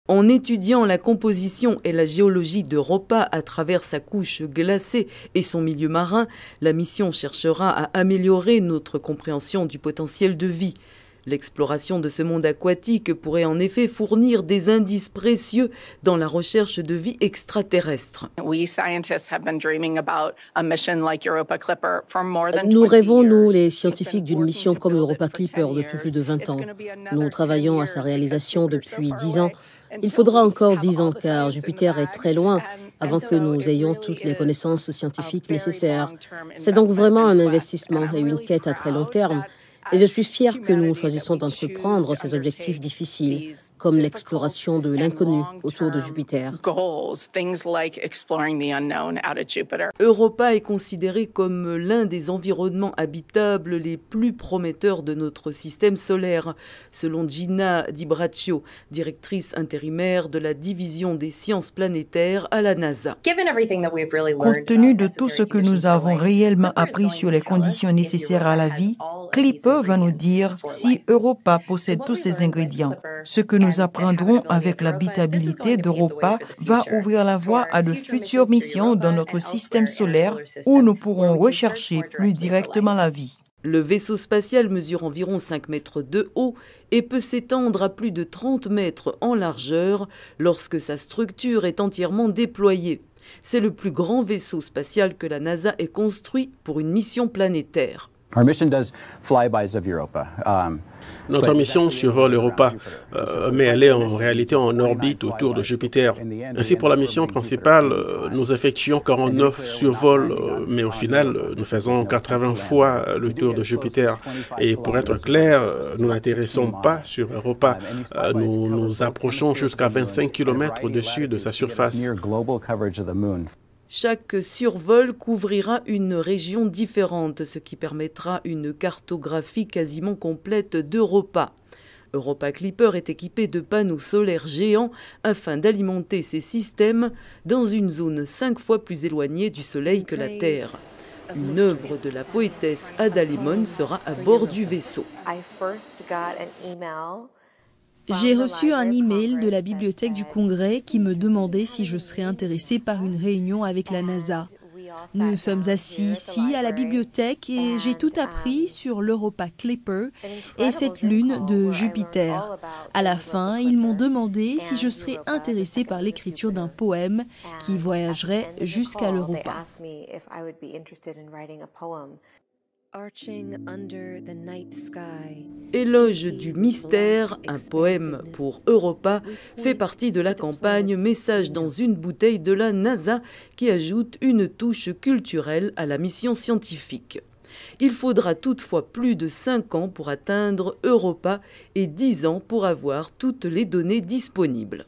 En étudiant la composition et la géologie d'Europa à travers sa couche glacée et son milieu marin, la mission cherchera à améliorer notre compréhension du potentiel de vie. L'exploration de ce monde aquatique pourrait en effet fournir des indices précieux dans la recherche de vie extraterrestre. Nous rêvons, nous, les scientifiques, d'une mission comme Europa Clipper depuis plus de 20 ans. Nous travaillons à sa réalisation depuis 10 ans. Il faudra encore 10 ans car Jupiter est très loin avant que nous ayons toutes les connaissances scientifiques nécessaires. C'est donc vraiment un investissement et une quête à très long terme. Et je suis fière que nous choisissons d'entreprendre ces objectifs difficiles, comme l'exploration de l'inconnu autour de Jupiter. Europa est considéré comme l'un des environnements habitables les plus prometteurs de notre système solaire, selon Gina Di Braccio, directrice intérimaire de la division des sciences planétaires à la NASA. Compte tenu de tout ce que nous avons réellement appris sur les conditions nécessaires à la vie, Clipper va nous dire si Europa possède tous ces ingrédients. Ce que nous apprendrons avec l'habitabilité d'Europa va ouvrir la voie à de futures missions dans notre système solaire où nous pourrons rechercher plus directement la vie. Le vaisseau spatial mesure environ 5 mètres de haut et peut s'étendre à plus de 30 mètres en largeur lorsque sa structure est entièrement déployée. C'est le plus grand vaisseau spatial que la NASA ait construit pour une mission planétaire. Notre mission survole Europa, mais elle est en réalité en orbite autour de Jupiter. Ainsi, pour la mission principale, nous effectuons 49 survols, mais au final, nous faisons 80 fois le tour de Jupiter. Et pour être clair, nous n'atterrissons pas sur Europa. Nous nous approchons jusqu'à 25 km au-dessus de sa surface. Chaque survol couvrira une région différente, ce qui permettra une cartographie quasiment complète d'Europa. Europa Clipper est équipé de panneaux solaires géants afin d'alimenter ses systèmes dans une zone 5 fois plus éloignée du Soleil que la Terre. Une œuvre de la poétesse Ada Limon sera à bord du vaisseau. J'ai reçu un email de la bibliothèque du Congrès qui me demandait si je serais intéressée par une réunion avec la NASA. Nous nous sommes assis ici à la bibliothèque et j'ai tout appris sur l'Europa Clipper et cette lune de Jupiter. À la fin, ils m'ont demandé si je serais intéressée par l'écriture d'un poème qui voyagerait jusqu'à l'Europa. Éloge du mystère, un poème pour Europa, fait partie de la campagne Message dans une bouteille de la NASA qui ajoute une touche culturelle à la mission scientifique. Il faudra toutefois plus de 5 ans pour atteindre Europa et 10 ans pour avoir toutes les données disponibles.